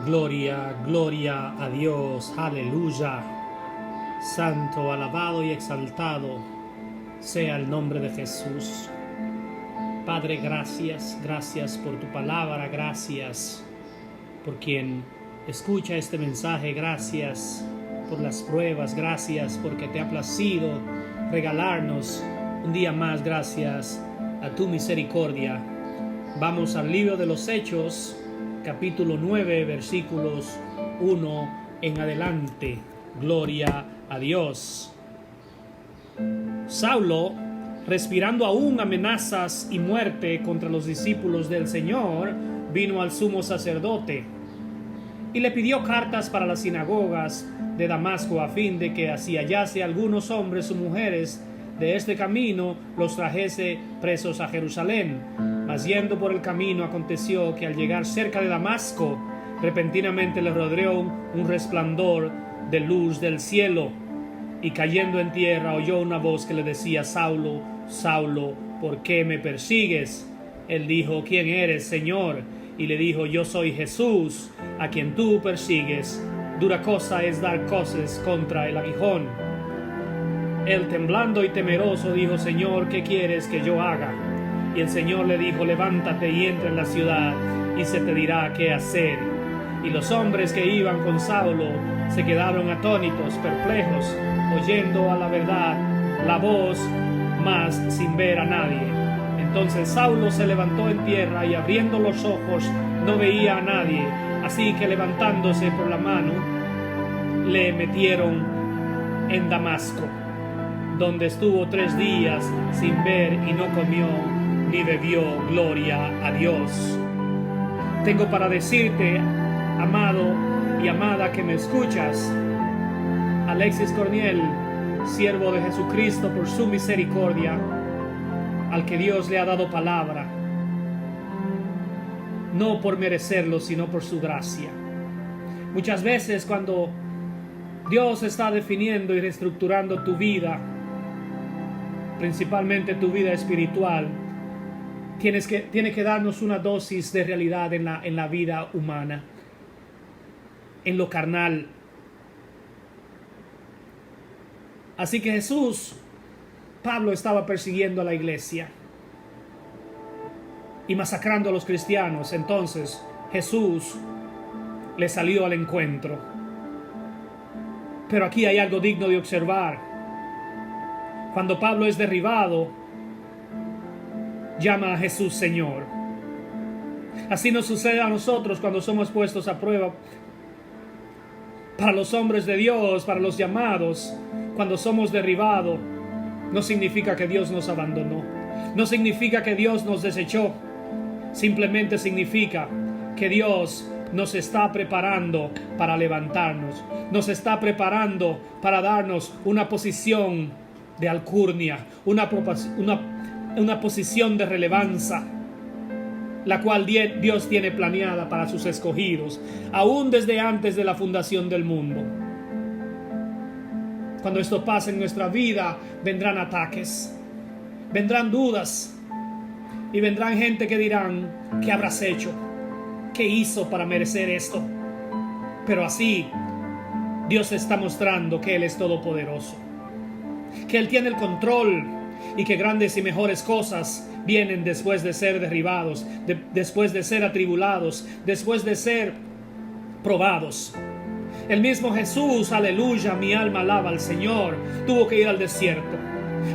Gloria, gloria a Dios, aleluya. Santo, alabado y exaltado sea el nombre de Jesús. Padre, gracias, gracias por tu palabra, gracias por quien escucha este mensaje, gracias por las pruebas, gracias porque te ha placido regalarnos un día más, gracias a tu misericordia. Vamos al libro de los Hechos, capítulo 9, versículos 1 en adelante. Gloria a Dios. Saulo, respirando aún amenazas y muerte contra los discípulos del Señor, vino al sumo sacerdote y le pidió cartas para las sinagogas de Damasco, a fin de que si hallase algunos hombres o mujeres de este camino, los trajese presos a Jerusalén. Mas yendo por el camino, aconteció que al llegar cerca de Damasco, repentinamente le rodeó un resplandor de luz del cielo, y cayendo en tierra oyó una voz que le decía: Saulo, Saulo, ¿por qué me persigues? Él dijo: ¿Quién eres, Señor? Y le dijo: Yo soy Jesús, a quien tú persigues. Dura cosa es dar coces contra el aguijón. Él, temblando y temeroso, dijo: Señor, ¿qué quieres que yo haga? Y el Señor le dijo: levántate y entra en la ciudad, y se te dirá qué hacer. Y los hombres que iban con Saulo se quedaron atónitos, perplejos, oyendo a la verdad la voz, mas sin ver a nadie. Entonces Saulo se levantó en tierra, y abriendo los ojos no veía a nadie. Así que levantándose por la mano, le metieron en Damasco, donde estuvo 3 días sin ver y no comió ni bebió. Gloria a Dios. Tengo para decirte, amado y amada que me escuchas, Alexis Corniel, siervo de Jesucristo por su misericordia, al que Dios le ha dado palabra, no por merecerlo, sino por su gracia. Muchas veces cuando Dios está definiendo y reestructurando tu vida, principalmente tu vida espiritual, tiene que darnos una dosis de realidad en la vida humana, en lo carnal. Así que Pablo estaba persiguiendo a la iglesia y masacrando a los cristianos. Entonces Jesús le salió al encuentro. Pero aquí hay algo digno de observar. Cuando Pablo es derribado, llama a Jesús Señor. Así nos sucede a nosotros cuando somos puestos a prueba. Para los hombres de Dios, para los llamados, cuando somos derribados, no significa que Dios nos abandonó. No significa que Dios nos desechó. Simplemente significa que Dios nos está preparando para levantarnos. Nos está preparando para darnos una posición de alcurnia, una posición de relevancia, la cual Dios tiene planeada para sus escogidos, aún desde antes de la fundación del mundo. Cuando esto pase en nuestra vida, vendrán ataques, vendrán dudas, y vendrán gente que dirán: ¿qué habrás hecho? ¿Qué hizo para merecer esto? Pero así, Dios está mostrando que Él es todopoderoso, que Él tiene el control, y que grandes y mejores cosas vienen después de ser derribados, después de ser atribulados, después de ser probados. El mismo Jesús, aleluya, mi alma alaba al Señor, tuvo que ir al desierto,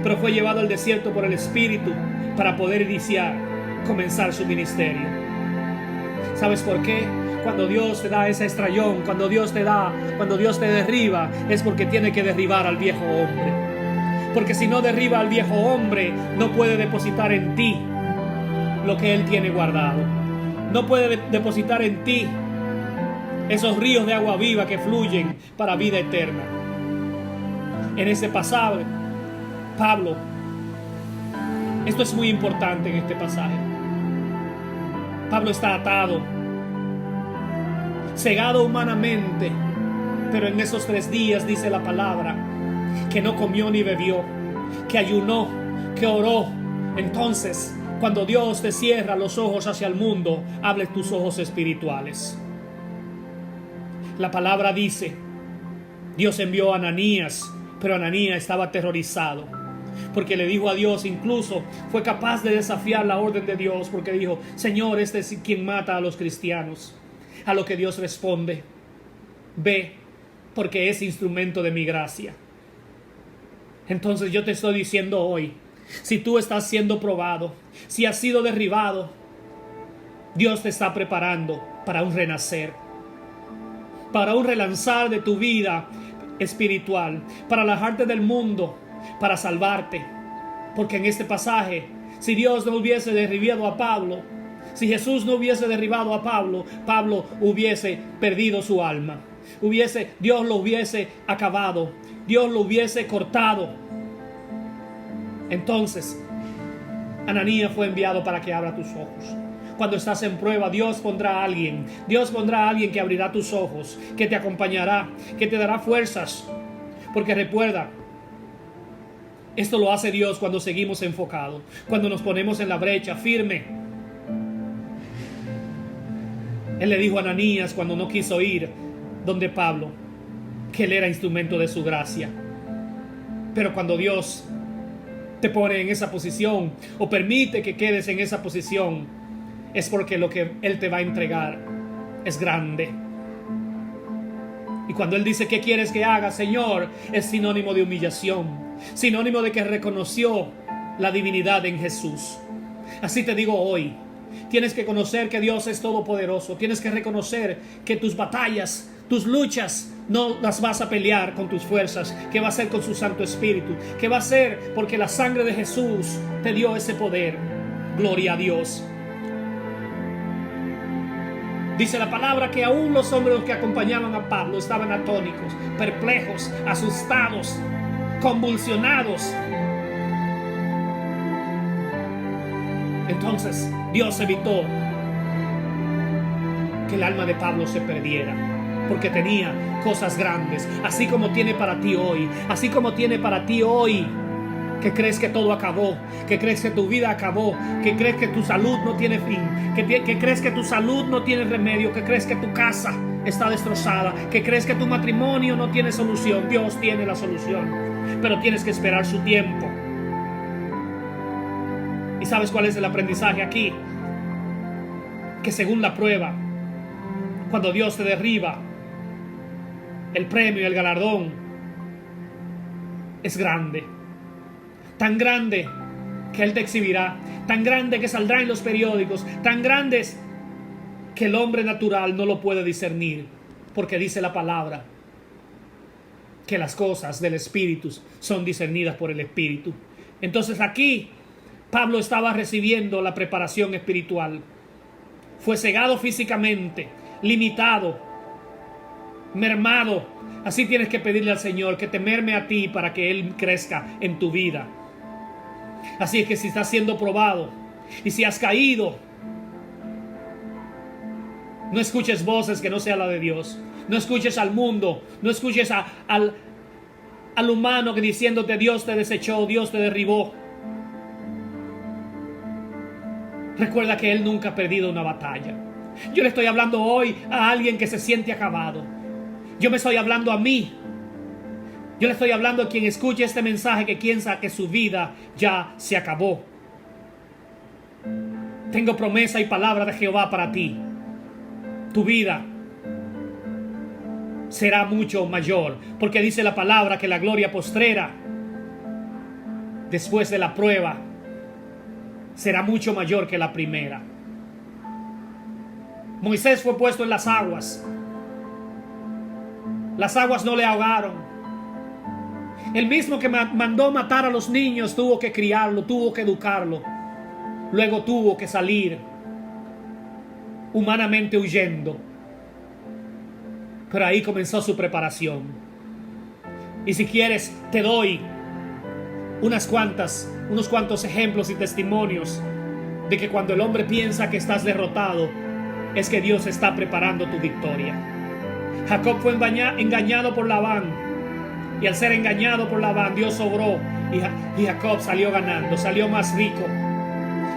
pero fue llevado al desierto por el Espíritu para poder comenzar su ministerio. ¿Sabes por qué? Cuando Dios te da ese estrellón, cuando Dios te derriba, es porque tiene que derribar al viejo hombre. Porque si no derriba al viejo hombre, no puede depositar en ti lo que Él tiene guardado. No puede depositar en ti esos ríos de agua viva que fluyen para vida eterna. En ese pasaje, Pablo, esto es muy importante en este pasaje. Pablo está atado, cegado humanamente, pero en esos 3 días dice la palabra que no comió ni bebió, que ayunó, que oró. Entonces, cuando Dios te cierra los ojos hacia el mundo, abre tus ojos espirituales. La palabra dice, Dios envió a Ananías, pero Ananías estaba aterrorizado, porque le dijo a Dios, incluso fue capaz de desafiar la orden de Dios, porque dijo, Señor, este es quien mata a los cristianos. A lo que Dios responde, ve, porque es instrumento de mi gracia. Entonces yo te estoy diciendo hoy, si tú estás siendo probado, si has sido derribado, Dios te está preparando para un renacer, para un relanzar de tu vida espiritual, para alejarte del mundo, para salvarte. Porque en este pasaje, si Dios no hubiese derribado a Pablo, si Jesús no hubiese derribado a Pablo, Pablo hubiese perdido su alma. Dios lo hubiese acabado, Dios lo hubiese cortado. Entonces, Ananías fue enviado para que abra tus ojos. Cuando estás en prueba, Dios pondrá a alguien que abrirá tus ojos, que te acompañará, que te dará fuerzas. Porque recuerda, esto lo hace Dios cuando seguimos enfocados, cuando nos ponemos en la brecha firme. Él le dijo a Ananías cuando no quiso ir donde Pablo, que él era instrumento de su gracia. Pero cuando Dios te pone en esa posición o permite que quedes en esa posición, es porque lo que Él te va a entregar es grande. Y cuando Él dice, ¿qué quieres que haga, Señor?, es sinónimo de humillación, sinónimo de que reconoció la divinidad en Jesús. Así te digo hoy, tienes que conocer que Dios es todopoderoso. Tienes que reconocer que tus batallas, tus luchas, no las vas a pelear con tus fuerzas, que va a ser con su Santo Espíritu, que va a ser porque la sangre de Jesús te dio ese poder. Gloria a Dios. Dice la palabra que aún los hombres que acompañaban a Pablo estaban atónicos, perplejos, asustados, convulsionados. Entonces Dios evitó que el alma de Pablo se perdiera, porque tenía cosas grandes, así como tiene para ti hoy, así como tiene para ti hoy. Que crees que todo acabó, que crees que tu vida acabó, que crees que tu salud no tiene fin, que crees que tu salud no tiene remedio, que crees que tu casa está destrozada, que crees que tu matrimonio no tiene solución. Dios tiene la solución, pero tienes que esperar su tiempo. ¿Y sabes cuál es el aprendizaje aquí? Que según la prueba, cuando Dios te derriba, el premio y el galardón es grande. Tan grande que Él te exhibirá, tan grande que saldrá en los periódicos, tan grandes que el hombre natural no lo puede discernir, porque dice la palabra que las cosas del Espíritu son discernidas por el Espíritu. Entonces aquí Pablo estaba recibiendo la preparación espiritual. Fue cegado físicamente, limitado, mermado. Así tienes que pedirle al Señor que te merme a ti para que Él crezca en tu vida. Así es que si estás siendo probado y si has caído, no escuches voces que no sea la de Dios. No escuches al mundo, no escuches al humano que diciéndote Dios te desechó, Dios te derribó. Recuerda que Él nunca ha perdido una batalla. Yo le estoy hablando hoy a alguien que se siente acabado. Yo me estoy hablando a mí. Yo le estoy hablando a quien escuche este mensaje que piensa que su vida ya se acabó. Tengo promesa y palabra de Jehová para ti. Tu vida será mucho mayor, porque dice la palabra que la gloria postrera, después de la prueba, será mucho mayor que la primera. Moisés fue puesto en las aguas. Las aguas no le ahogaron. El mismo que mandó matar a los niños tuvo que criarlo, tuvo que educarlo. Luego tuvo que salir humanamente huyendo. Pero ahí comenzó su preparación. Y si quieres, te doy unos cuantos ejemplos y testimonios de que cuando el hombre piensa que estás derrotado, es que Dios está preparando tu victoria. Jacob fue engañado por Labán. Y al ser engañado por Labán, Dios obró y Jacob salió ganando, salió más rico,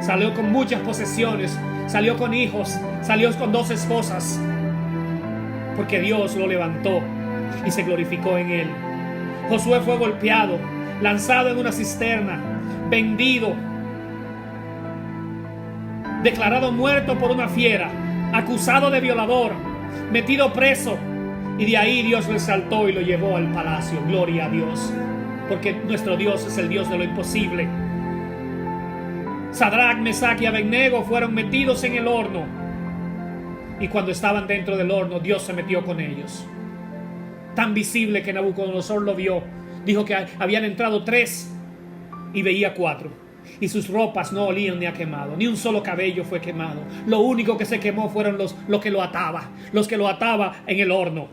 salió con muchas posesiones, salió con hijos, salió con 2 esposas. porque Dios lo levantó y se glorificó en él. Josué fue golpeado, lanzado en una cisterna, vendido, declarado muerto por una fiera, acusado de violador, metido preso, y de ahí Dios lo exaltó y lo llevó al palacio. Gloria a Dios, porque nuestro Dios es el Dios de lo imposible. Sadrach, Mesach y Abednego fueron metidos en el horno, y cuando estaban dentro del horno, Dios se metió con ellos. Tan visible que Nabucodonosor lo vio. Dijo que habían entrado 3 y veía 4. Y sus ropas no olían ni a quemado. Ni un solo cabello fue quemado. Lo único que se quemó fueron los que lo ataba. Los que lo ataba en el horno.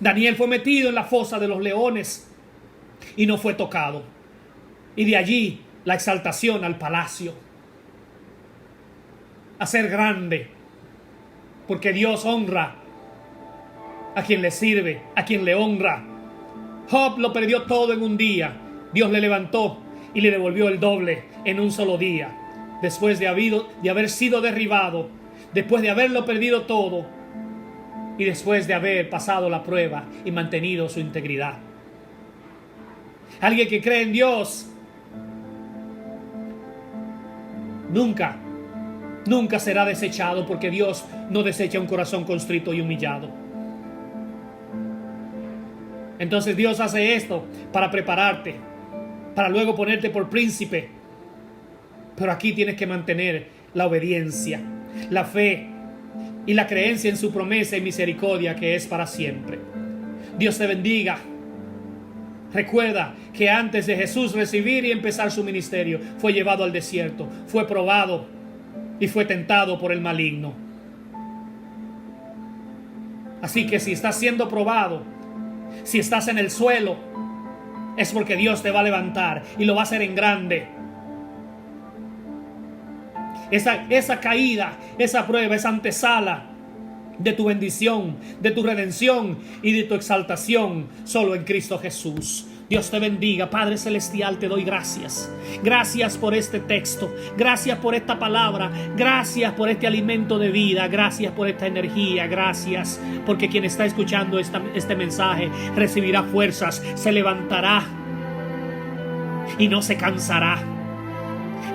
Daniel fue metido en la fosa de los leones y no fue tocado. Y de allí la exaltación al palacio. A ser grande. Porque Dios honra a quien le sirve, a quien le honra. Job lo perdió todo en un día. Dios le levantó y le devolvió el doble en un solo día. Después de haber sido derribado, después de haberlo perdido todo y después de haber pasado la prueba y mantenido su integridad. Alguien que cree en Dios nunca será desechado, porque Dios no desecha un corazón contrito y humillado. Entonces Dios hace esto para prepararte, para luego ponerte por príncipe. Pero aquí tienes que mantener la obediencia, la fe y la creencia en su promesa y misericordia, que es para siempre. Dios te bendiga. Recuerda que antes de Jesús recibir y empezar su ministerio, fue llevado al desierto, fue probado y fue tentado por el maligno. Así que si estás siendo probado, si estás en el suelo, es porque Dios te va a levantar y lo va a hacer en grande. Esa caída, esa prueba, esa antesala de tu bendición, de tu redención y de tu exaltación, solo en Cristo Jesús. Dios te bendiga. Padre celestial, te doy gracias. Gracias por este texto. Gracias por esta palabra. Gracias por este alimento de vida. Gracias por esta energía. Gracias porque quien está escuchando este mensaje recibirá fuerzas, se levantará y no se cansará.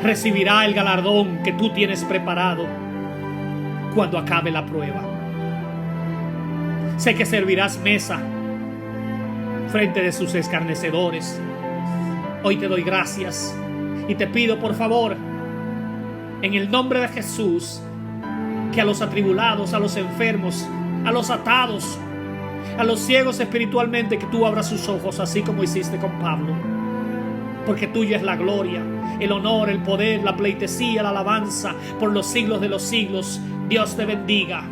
Recibirá el galardón que tú tienes preparado cuando acabe la prueba. Sé que servirás mesa frente de sus escarnecedores. Hoy te doy gracias y te pido, por favor, en el nombre de Jesús, que a los atribulados, a los enfermos, a los atados, a los ciegos espiritualmente, que tú abras sus ojos, así como hiciste con Pablo. Porque tuya es la gloria, el honor, el poder, la pleitesía, la alabanza por los siglos de los siglos. Dios te bendiga.